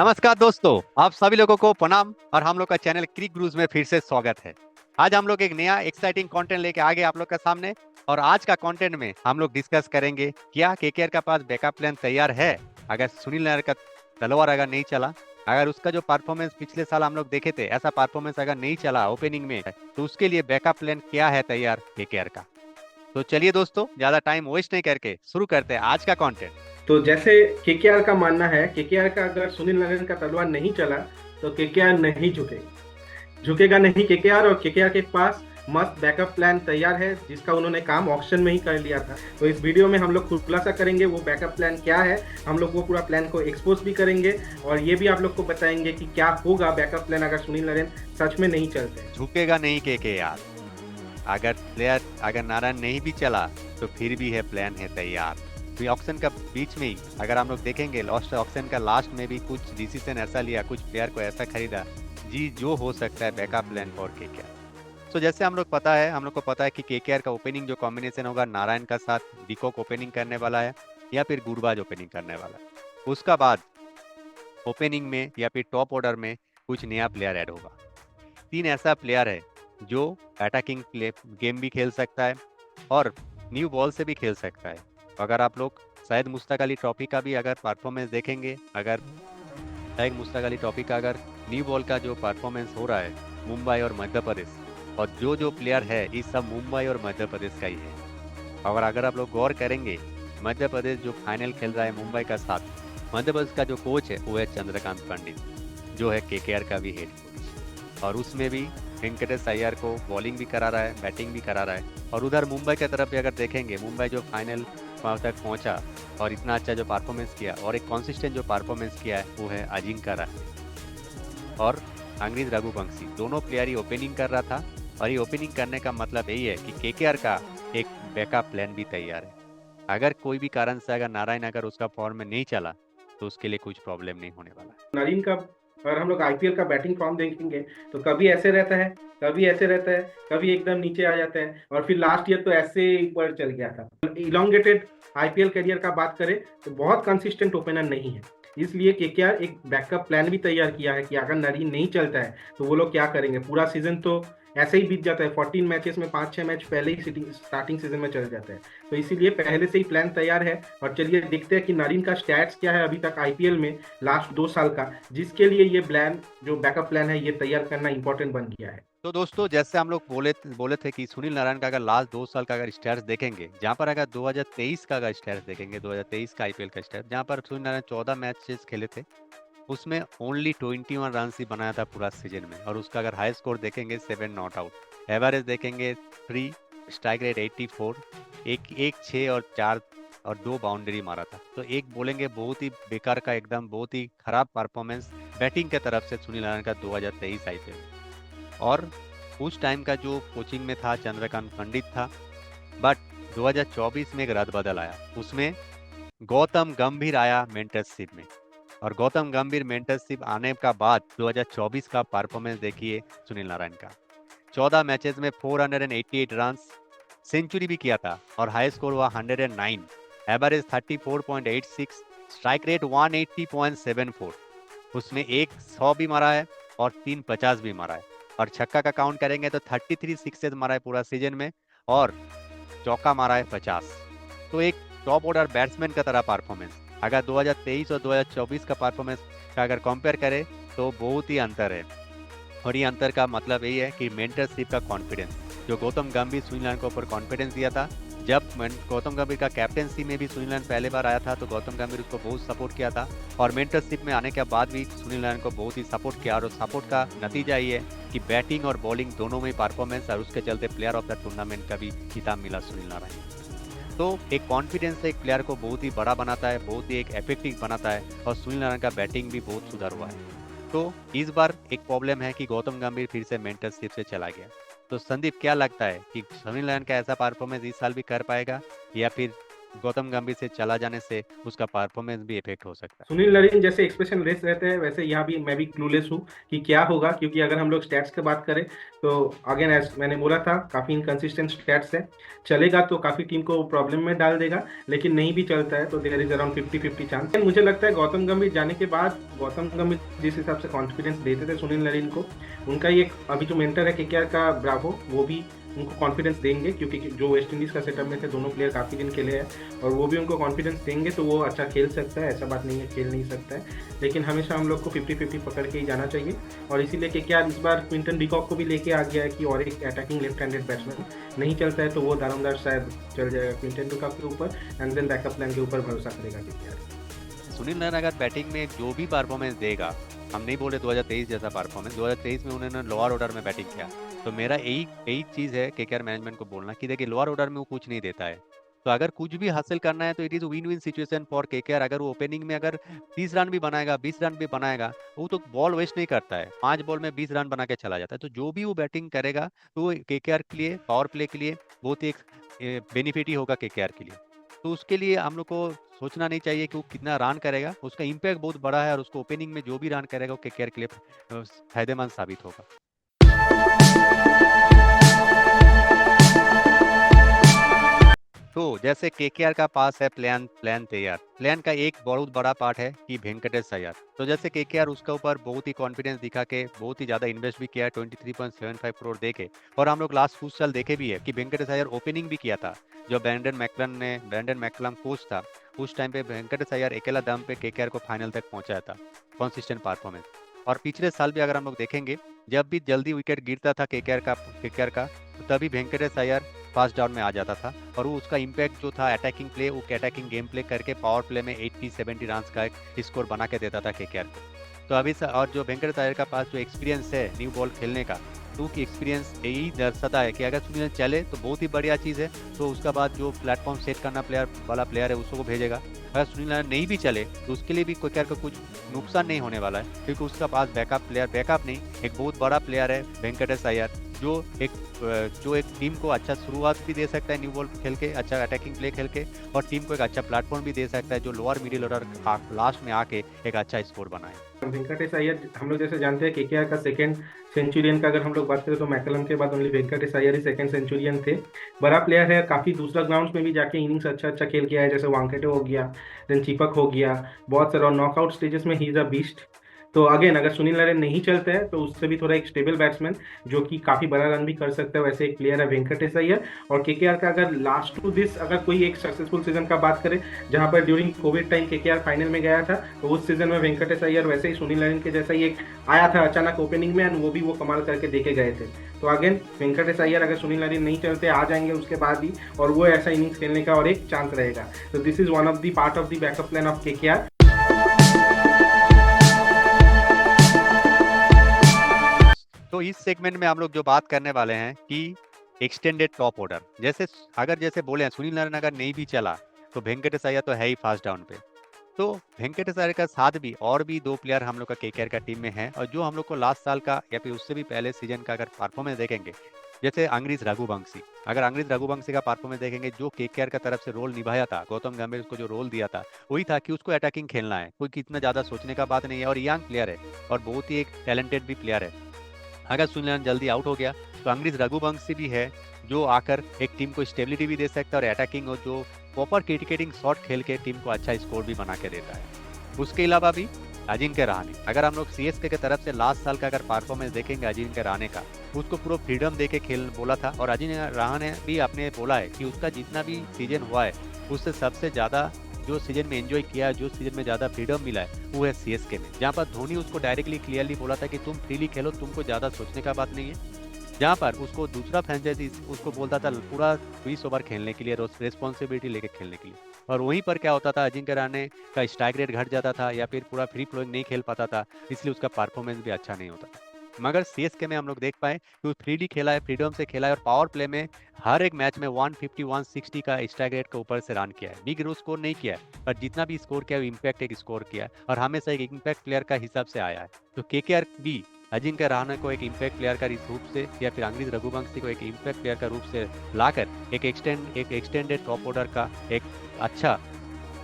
नमस्कार दोस्तों, आप सभी लोगों को प्रणाम और हम लोग का चैनल क्रिक गुरुज में फिर से स्वागत है। आज हम लोग एक नया एक्साइटिंग कंटेंट लेके आ गए आप लोग के सामने। और आज का कंटेंट में हम लोग डिस्कस करेंगे क्या केकेआर का पास बैकअप प्लान तैयार है अगर सुनील नारायण का तलवार अगर नहीं चला, अगर उसका जो परफॉर्मेंस पिछले साल हम लोग देखे थे ऐसा परफॉर्मेंस अगर नहीं चला ओपनिंग में, तो उसके लिए बैकअप प्लान क्या है तैयार केकेआर का। तो चलिए दोस्तों, ज्यादा टाइम वेस्ट नहीं करके शुरू करते हैं आज का कंटेंट। तो जैसे केकेआर का मानना है, केकेआर का अगर सुनील नारायण का तलवार नहीं चला तो केकेआर नहीं झुकेगा नहीं केकेआर। और केकेआर के पास मस्त बैकअप प्लान तैयार है जिसका उन्होंने काम ऑक्शन में ही कर लिया था। तो इस वीडियो में हम लोग खुलासा करेंगे वो बैकअप प्लान क्या है। हम लोग वो पूरा प्लान को एक्सपोज भी करेंगे और ये भी आप लोग को बताएंगे कि क्या होगा बैकअप प्लान अगर सुनील नारायण सच में नहीं चलते हैं। झुकेगा नहीं केकेआर। अगर प्लेयर अगर नारायण नहीं भी चला तो फिर भी है प्लान है तैयार। तो ऑक्शन का बीच में ही अगर हम लोग देखेंगे लास्ट ऑक्शन का लास्ट में भी कुछ डिसीजन ऐसा लिया, कुछ प्लेयर को ऐसा खरीदा जी जो हो सकता है बैकअप प्लान फॉर केकेआर। तो जैसे हम लोग को पता है कि केकेआर का ओपनिंग जो कॉम्बिनेशन होगा नारायण का साथ डिकॉक ओपनिंग करने वाला है या फिर गुरबाज ओपनिंग करने वाला है। उसका बाद ओपनिंग में या फिर टॉप ऑर्डर में कुछ नया प्लेयर ऐड होगा। तीन ऐसा प्लेयर है जो अटैकिंग प्ले गेम भी खेल सकता है और न्यू बॉल से भी खेल सकता है। अगर आप लोग शायद मुश्ताक अली ट्रॉफी का भी अगर परफॉर्मेंस देखेंगे, अगर शायद मुश्ताक अली ट्रॉफी का अगर न्यू बॉल का जो परफॉर्मेंस हो रहा है मुंबई और मध्य प्रदेश, और जो जो प्लेयर है ये सब मुंबई और मध्य प्रदेश का ही है। और अगर आप लोग गौर करेंगे, मध्य प्रदेश जो फाइनल खेल रहा है मुंबई का साथ, मध्य प्रदेश का जो कोच है वो है चंद्रकांत पंडित, जो है केकेआर का भी हेड कोच। और उसमें भी वेंकटेश अय्यर को बॉलिंग भी करा रहा है, बैटिंग भी करा रहा है। और उधर मुंबई की तरफ भी अगर देखेंगे, मुंबई जो फाइनल तक पहुंचा और इतना अच्छा जो परफॉर्मेंस किया और एक कॉन्सिस्टेंट जो परफॉर्मेंस किया है वो है अजिंक्य रहाणे और अंग्रेज रघुवंशी। दोनों प्लेयर ही ओपनिंग कर रहा था और ये ओपनिंग करने का मतलब यही है कि केकेआर का एक बैकअप प्लान भी तैयार है। अगर कोई भी कारण से अगर नारायण अगर उसका फॉर्म में नहीं चला तो उसके लिए कुछ प्रॉब्लम नहीं होने वाला। नरीन का अगर हम लोग आईपीएल का बैटिंग फॉर्म देखेंगे तो कभी ऐसे रहता है, कभी ऐसे रहता है, कभी एकदम नीचे आ जाता है और फिर लास्ट ईयर तो ऐसे ऊपर चल गया था। इलोंगेटेड आईपीएल करियर का बात करें तो बहुत कंसिस्टेंट ओपनर नहीं है। इसलिए केकेआर एक बैकअप प्लान भी तैयार किया है कि अगर नरीन नहीं चलता है तो वो लोग क्या करेंगे। पूरा सीजन तो ऐसे ही बीत जाता है, 14 मैचेस में 5-6 मैच पहले ही स्टार्टिंग सीजन में चल जाता है। तो इसीलिए पहले से ही प्लान तैयार है। और चलिए देखते हैं कि नरीन का स्टैट्स क्या है अभी तक आईपीएल में लास्ट 2 साल का, जिसके लिए ये प्लान जो बैकअप प्लान है ये तैयार करना इंपॉर्टेंट बन गया है। तो दोस्तों, जैसे हम लोग बोले थे कि सुनील नारायण का अगर लास्ट 2 साल का अगर स्टैट्स देखेंगे, जहां पर अगर 2023 का अगर स्टैट्स देखेंगे, 2023 का आईपीएल का स्टैट्स, जहां पर सुनील नारायण 14 मैचेस खेले थे, उसमें ओनली 21 रन ही बनाया था पूरा सीजन में। और उसका अगर हाई स्कोर देखेंगे 7 नॉट आउट, एवरेज देखेंगे 3, स्ट्राइक रेट 84, एक 6 और 4 और 2 बाउंड्री मारा था। तो एक बोलेंगे बहुत ही बेकार का, एकदम बहुत ही खराब परफॉर्मेंस बैटिंग के तरफ से सुनील नारायण का 2023 आईपीएल। और उस टाइम का जो कोचिंग में था चंद्रकांत पंडित था। बट 2024 में एक रद्द आया, उसमें गौतम गंभीर आया मेंटरशिप में। और गौतम गंभीर मेंटरशिप आने का बाद 2024 का परफॉर्मेंस देखिए सुनील नारायण का। 14 मैचेस में 488 रन, सेंचुरी भी किया था और हाई स्कोर हुआ 109, एवरेज 34.86, स्ट्राइक रेट 180.74। उसमें एक 100 भी मारा है और 3 50 भी मारा है। और छक्का का काउंट करेंगे तो 33 सिक्सेस मारा है पूरा सीजन में और चौका मारा है 50। तो एक टॉप ऑर्डर बैट्समैन का तरह परफॉर्मेंस। अगर 2023 और 2024 का परफॉर्मेंस का अगर कंपेयर करें तो बहुत ही अंतर है। और ये अंतर का मतलब यही है कि मेंटरशिप का कॉन्फिडेंस, जो गौतम गंभीर सुनील नारायण के ऊपर कॉन्फिडेंस दिया था। जब गौतम गंभीर का कैप्टेंसी में भी सुनील नारायण पहले बार आया था तो गौतम गंभीर उसको बहुत सपोर्ट किया था। और मेंटरशिप में आने के बाद भी सुनील नारायण को बहुत ही सपोर्ट किया। और सपोर्ट का नतीजा ये है कि बैटिंग और बॉलिंग दोनों में परफॉर्मेंस, और उसके चलते प्लेयर ऑफ द टूर्नामेंट का भी खिताब मिला सुनील नारायण। तो एक कॉन्फिडेंस एक प्लेयर को बहुत ही बड़ा बनाता है, बहुत ही एक इफेक्टिव बनाता है। और सुनील नारायण का बैटिंग भी बहुत सुधार हुआ है। तो इस बार एक प्रॉब्लम है कि गौतम गंभीर फिर से मेंटरशिप से चला गया। तो संदीप, क्या लगता है कि सुनील नारायण का ऐसा परफॉर्मेंस इस साल भी कर पाएगा या फिर गौतम गंभीर से चला जाने से उसका परफॉर्मेंस भी इफेक्ट हो सकता है। सुनील नरीन जैसे एक्सप्रेशन लेस रहते हैं, वैसे यहाँ भी मैं भी क्लूलेस हूँ कि क्या होगा, क्योंकि अगर हम लोग स्टैट्स की बात करें तो अगेन एज मैंने बोला था काफी इनकंसिस्टेंट स्टैट्स है। चलेगा तो काफी टीम को प्रॉब्लम में डाल देगा, लेकिन नहीं भी चलता है तो देयर इज अराउंड 50-50 चांस। मुझे लगता है गौतम गंभीर जाने के बाद, गौतम गंभीर जिस हिसाब से कॉन्फिडेंस देते थे सुनील नरीन को, उनका ये अभी जो मेंटर है केकेआर का ब्रावो, वो भी उनको कॉन्फिडेंस देंगे, क्योंकि जो वेस्ट इंडीज का सेटअप में थे दोनों प्लेयर काफी दिन खेले हैं और वो भी उनको कॉन्फिडेंस देंगे, तो वो अच्छा खेल सकता है, ऐसा बात नहीं है खेल नहीं सकता है। लेकिन हमेशा हम लोग को 50-50 पकड़ के ही जाना चाहिए, और इसीलिए केकेआर इस बार क्विंटन डिकॉक को भी लेके आ गया है कि और एक अटैकिंग लेफ्ट हैंडेड बैट्समैन नहीं चलता है तो वो दारोमदार शायद चल जाएगा क्विंटन डिकॉक के ऊपर, एंड देन बैकअप प्लान के ऊपर भरोसा करेगा केकेआर। सुनील नारायण अगर बैटिंग में जो भी परफॉर्मेंस देगा, हम नहीं बोले 2023 जैसा परफॉर्मेंस, 2023 में उन्होंने लोअर ऑर्डर में बैटिंग किया, तो मेरा यही यही चीज़ है केकेआर मैनेजमेंट को बोलना कि देखिए लोअर ऑर्डर में वो कुछ नहीं देता है, तो अगर कुछ भी हासिल करना है तो it is win win situation for KKR. अगर वो ओपनिंग में अगर 30 रन भी बनाएगा, 20 रन भी बनाएगा, वो तो बॉल वेस्ट नहीं करता है, 5 बॉल में 20 रन बना के चला जाता है, तो जो भी वो बैटिंग करेगा तो वो केकेआर के लिए, पावर प्ले के लिए बहुत ही एक बेनिफिट ही होगा केकेआर के लिए। तो उसके लिए हम लोग को सोचना नहीं चाहिए कि वो कितना रन करेगा, उसका इम्पैक्ट बहुत बड़ा है और उसको ओपनिंग में जो भी रन करेगा वो केकेआर के लिए फायदेमंद साबित होगा। तो जैसे केकेआर का पास है प्लान प्लान तैयार, प्लान का एक बहुत बड़ा पार्ट है कि वेंकटेश अय्यर, तो जैसे केकेआर उसके ऊपर बहुत ही कॉन्फिडेंस दिखा के बहुत ही ज्यादा इन्वेस्ट भी किया है 23.75 करोड़ दे के, और हम लोग लास्ट कुछ साल देखे भी है कि वेंकटेश अय्यर ओपनिंग भी किया था। जो ब्रैंडन मैकलम कोच था उस टाइम पे वेंकटेश अय्यर अकेला दम पे केकेआर को फाइनल तक पहुंचाया था, कॉन्सिस्टेंट परफॉर्मेंस। और पिछले साल भी अगर हम लोग देखेंगे, जब भी जल्दी विकेट गिरता था केकेआर का तो तभी वेंकटेश अय्यर फर्स्ट डाउन में आ जाता था, और वो उसका इम्पैक्ट जो था अटैकिंग प्ले, वो अटैकिंग गेम प्ले करके पावर प्ले में 80-70 रन का एक स्कोर बना के देता था केकेआर को। तो अभी और जो वेंकटेश अय्यर का पास जो एक्सपीरियंस है न्यू बॉल खेलने का, तो की एक्सपीरियंस यही दर्शाता है कि अगर सुनील चले तो बहुत ही बढ़िया चीज़ है, तो उसका बाद जो प्लेटफॉर्म सेट करना प्लेयर है उसको भेजेगा। अगर सुनील नारायण नहीं भी चले तो उसके लिए भी केकेआर का कुछ नुकसान नहीं होने वाला है, क्योंकि उसका पास बैकअप नहीं, एक बहुत बड़ा प्लेयर है वेंकटेश अय्यर, जो एक टीम को अच्छा शुरुआत भी दे सकता है न्यू बॉल खेल के, अच्छा अटैकिंग प्ले खेल के, और टीम को एक अच्छा प्लेटफॉर्म भी दे सकता है जो लोअर मिडिल ऑर्डर लास्ट में आके एक अच्छा स्कोर बनाए। वेंकटेश अय्यर हम लोग जैसे जानते हैं केकेआर का सेकंड सेंचुरियन का अगर हम लोग बात करें तो मैकलम के बाद ओनली वेंकटेश अय्यर ही सेकंड सेंचुरियन थे। बड़ा प्लेयर है, काफी दूसरा ग्राउंड्स में भी जाके इनिंग्स अच्छा खेल किया है, जैसे वांकेटे हो गया, देन चीपक हो गया, बहुत सारा नॉकआउट स्टेजेस में ही इज अ बीस्ट। तो अगेन अगर सुनील नारायण नहीं चलता है तो उससे भी थोड़ा एक स्टेबल बैट्समैन जो कि काफी बड़ा रन भी कर सकता है, वैसे एक प्लेयर है वेंकटेश अय्यर। और केकेआर का अगर लास्ट टू दिस अगर कोई एक सक्सेसफुल सीजन का बात करें जहां पर during Covid time KKR final में गया था, तो उस सीजन में वेंकटेश अय्यर वैसे ही सुनील नारायण के जैसा ही एक आया था अचानक ओपनिंग में, एंड वो भी वो कमाल करके देके गए थे। तो अगेन वेंकटेश अय्यर अगर सुनील नारायण नहीं चलते आ जाएंगे उसके बाद ही, और वो ऐसा इनिंग्स खेलने का और एक चांस रहेगा। तो this is one of the part of the backup plan of KKR. तो इस सेगमेंट में हम लोग जो बात करने वाले हैं कि एक्सटेंडेड टॉप ऑर्डर, जैसे बोले हैं सुनील नारायण अगर नहीं भी चला तो वेंकटेश अय्यर तो है ही फर्स्ट डाउन पे, तो वेंकटेश अय्यर का साथ भी और भी 2 प्लेयर हम लोग का केकेआर का टीम में है, और जो हम लोग को लास्ट साल का या फिर उससे भी पहले सीजन का अगर परफॉर्मेंस देखेंगे, जैसे अंग्रेज रघुवंशी, अगर अंग्रेज रघुवंशी का परफॉर्मेंस देखेंगे, जो केकेआर का तरफ से रोल निभाया था, गौतम गंभीर उसको जो रोल दिया था वही था कि उसको अटैकिंग खेलना है, कोई कितना ज्यादा सोचने का बात नहीं है, और यंग प्लेयर है और बहुत ही एक टैलेंटेड भी प्लेयर है। अगर सुनील नारायण जल्दी आउट हो गया तो अंग्रेज रघुवंशी भी है जो आकर एक टीम को स्टेबिलिटी भी दे सकता है, और अटैकिंग और जो प्रॉपर क्रिकेटिंग शॉट खेल के टीम को अच्छा स्कोर भी बना के देता है। उसके अलावा भी अजिंक्य रहाणे, अगर हम लोग सीएसके की तरफ से लास्ट साल का अगर परफॉर्मेंस देखेंगे अजिंक्य रहाणे का, उसको पूरा फ्रीडम दे के खेल बोला था, और अजिंक्य रहाणे भी आपने बोला है कि उसका जितना भी सीजन हुआ है उससे सबसे ज्यादा जो सीजन में एंजॉय किया है, जो सीजन में ज्यादा फ्रीडम मिला है वो है सीएसके में, जहाँ पर धोनी उसको डायरेक्टली क्लियरली बोला था कि तुम फ्रीली खेलो, तुमको ज्यादा सोचने का बात नहीं है। जहाँ पर उसको दूसरा फ्रेंचाइजी उसको बोलता था पूरा 20 ओवर खेलने के लिए, रेस्पॉन्सिबिलिटी लेके खेलने के लिए, और वहीं पर क्या होता था अजिंक्य रहाणे का स्ट्राइक रेट घट जाता था या फिर पूरा फ्री फ्लोइंग नहीं खेल पाता था, इसलिए उसका परफॉर्मेंस भी अच्छा नहीं होता था। मगर सीएसके में हम लोग देख पाए कि वो फ्रीली खेला है, फ्रीडम से खेला है, और पावर प्ले में हर एक मैच में 150-160 का स्ट्राइक रेट के ऊपर से रन किया है, बिग स्कोर नहीं किया है, पर जितना भी स्कोर किया है इम्पैक्ट एक स्कोर किया है, और हमेशा एक इम्पैक्ट प्लेयर का हिसाब से आया है। तो केकेआर भी अजिंक्य रहाणे को एक इम्पैक्ट प्लेयर का रूप से या फिर अंग्रेज रघुवंशी को एक इम्पैक्ट प्लेयर का रूप से लाकर एक एक्सटेंडेड टॉप ऑर्डर का एक अच्छा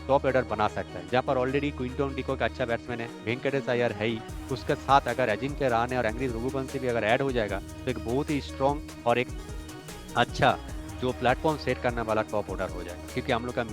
टॉप ऑर्डर बना सकता है, जहाँ पर ऑलरेडी क्विंटन डिको का अच्छा बैट्समैन है, वेंकटेश अय्यर है ही, उसके साथ अगर अजिंक्य रहाणे और अंग्रेज रघुवंशी भी अगर ऐड हो जाएगा तो एक बहुत ही स्ट्रॉन्ग और एक अच्छा जो प्लेटफॉर्म सेट करने वाला टॉप ऑर्डर हो जाए, क्योंकि हम लोग का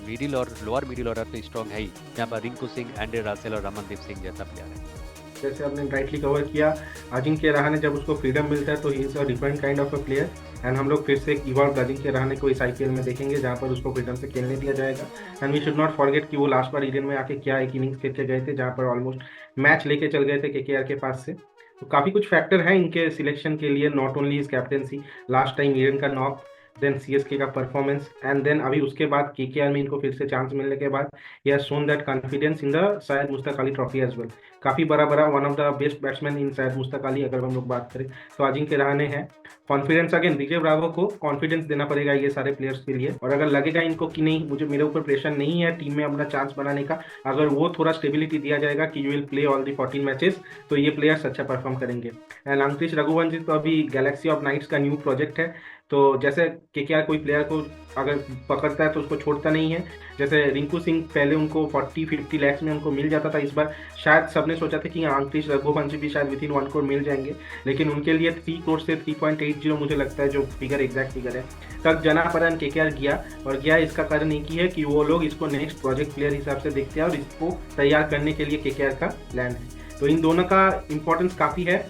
मिडिल और लोअर मिडिल ऑर्डर तो स्ट्रॉन्ग है ही, जहाँ पर रिंकू सिंह, एंड्रे रसेल और रमनदीप सिंह जैसा प्लेयर है। जैसे आपने राइटली कवर किया, अजिंक्य रहाणे जब उसको फ्रीडम मिलता है तो he is a different kind of a player, and हम लोग फिर से एक इवॉल्व अजिंक्य रहाणे को इस आईपीएल में देखेंगे जहाँ पर उसको फ्रीडम से खेलने दिया जाएगा। And we should not forget कि वो लास्ट बार ईडन में आके क्या एक इनिंग्स खेल के गए थे, जहाँ पर ऑलमोस्ट मैच लेके चल गए थे केकेआर के पास से। तो काफ़ी कुछ फैक्टर है इनके सिलेक्शन के लिए, not only is captaincy, last time Eden का नॉक, देन सीएसके का परफॉर्मेंस, एंड देन अभी उसके बाद केकेआर में इनको फिर से चांस मिलने के बाद ही shown that confidence in the शायद Mushtaq Ali trophy as well. काफ़ी बड़ा one of the best batsman in शायद मुश्ताक अली अगर हम लोग बात करें तो अजिंक्य रहाणे है। कॉन्फिडेंस अगेन विजय ब्रावो को कॉन्फिडेंस देना पड़ेगा ये सारे प्लेयर्स के लिए, और अगर लगेगा इनको कि नहीं मुझे मेरे ऊपर प्रेशर नहीं है टीम में अपना चांस बनाने का, अगर वो थोड़ा स्टेबिलिटी दिया जाएगा कि you will play all the 14 matches, तो ये प्लेयर्स अच्छा परफॉर्म करेंगे। एंड अंकुश रघुवंशी तो अभी गैलेक्सी ऑफ नाइट्स का न्यू प्रोजेक्ट है, तो जैसे केकेआर कोई प्लेयर को अगर पकड़ता है तो उसको छोड़ता नहीं है। जैसे रिंकू सिंह पहले उनको 40-50 लैक्स में उनको मिल जाता था, इस बार शायद सबने सोचा था कि अंकुश रघुवंशी भी शायद विद इन 1 करोड़ मिल जाएंगे, लेकिन उनके लिए 3 करोड़ से 3.80 मुझे लगता है जो फिगर एग्जैक्ट फिगर है तक जना परन केकेआर गया, और गया इसका कारण एक ही है कि वो लोग इसको नेक्स्ट प्रोजेक्ट प्लेयर हिसाब से देखते हैं और इसको तैयार करने के लिए केकेआर का प्लान है। तो इन दोनों का इंपॉर्टेंस काफ़ी है।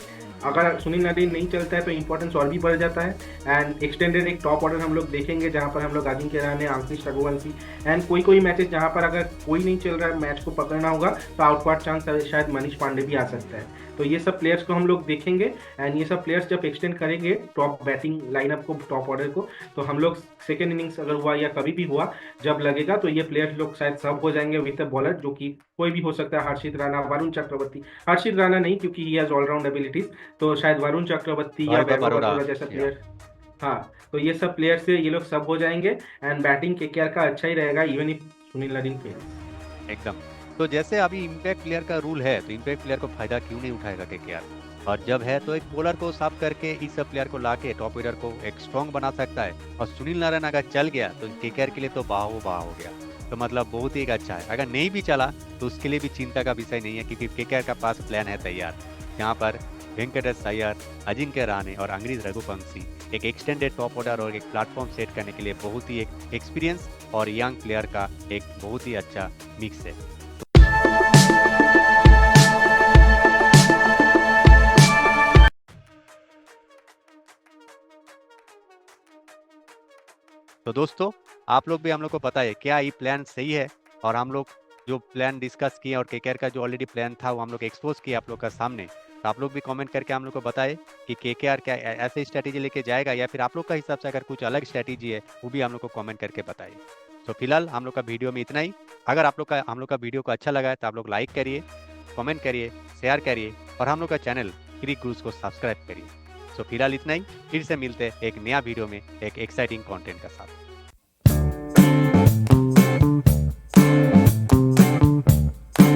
अगर सुनील नारायण नहीं चलता है तो इंपॉर्टेंस और भी बढ़ जाता है, एंड एक्सटेंडेड एक टॉप ऑर्डर हम लोग देखेंगे जहां पर हम लोग अजिंक्य रहाणे, अंकुश रघुवंशी, एंड कोई मैचेस जहां पर अगर कोई नहीं चल रहा है मैच को पकड़ना होगा तो आउटपार्ट चांस शायद मनीष पांडे भी आ सकता है। तो ये सब प्लेयर्स को हम लोग देखेंगे, एंड ये सब प्लेयर्स जब एक्सटेंड करेंगे टॉप बैटिंग लाइनअप को, टॉप ऑर्डर को, तो हम लोग सेकेंड इनिंग्स अगर हुआ या कभी भी हुआ जब लगेगा तो ये प्लेयर्स लोग शायद सब हो जाएंगे विद अ बॉलर, जो कि कोई भी हो सकता है, हर्षित राणा, वरुण चक्रवर्ती, हर्षित राणा नहीं क्योंकि ही हैज ऑलराउंड एबिलिटीज, तो शायद वरुण चक्रवर्ती या वैभव अरोड़ा जैसा प्लेयर। हाँ, तो ये सब प्लेयर से ये लोग सब हो जाएंगे, एंड बैटिंग केकेआर का अच्छा ही रहेगा even if Sunil Narayan players एकदम। तो जैसे अभी इम्पैक्ट प्लेयर का रूल है, तो इम्पैक्ट प्लेयर को फायदा क्यों नहीं उठाएगा केकेआर, और जब है तो एक बॉलर को साफ करके इस सब प्लेयर को लाके टॉप ऑर्डर को एक स्ट्रॉन्ग बना सकता है, और सुनील नारायण अगर चल गया तो केकेआर के लिए तो बाह हो गया, तो मतलब बहुत ही अच्छा है। अगर नहीं भी चला तो उसके लिए भी चिंता का विषय नहीं है, क्योंकि केकेआर का पास प्लान है तैयार, जहाँ पर वेंकटेश अय्यर, अजिंक्य रहाणे और अंग्रेज रघुवंशी एक एक्सटेंडेड टॉप ऑर्डर और एक प्लेटफॉर्म सेट करने के लिए बहुत ही एक एक्सपीरियंस और यंग प्लेयर का एक बहुत ही अच्छा मिक्स है। तो दोस्तों, आप लोग भी हम लोग को पता है क्या ये प्लान सही है, और हम लोग जो प्लान डिस्कस किए और केकेआर का जो ऑलरेडी प्लान था वो हम लोग एक्सपोज किया आप लोग का सामने, तो आप लोग भी कमेंट करके हम लोग को बताएं कि केकेआर क्या ऐसे स्ट्रैटेजी लेके जाएगा, या फिर आप लोग का हिसाब से अगर कुछ अलग स्ट्रैटेजी है वो भी हम लोग को कमेंट करके बताइए। तो फिलहाल हम लोग का वीडियो में इतना ही। अगर आप लोग का हम लोग का वीडियो को अच्छा लगा है तो आप लोग लाइक करिए, कमेंट करिए, शेयर करिए, और हम लोग का चैनल क्रिक क्रूज को सब्सक्राइब करिए। तो फिलहाल इतना ही, फिर से मिलते हैं एक नया वीडियो में एक एक्साइटिंग कंटेंट के साथ।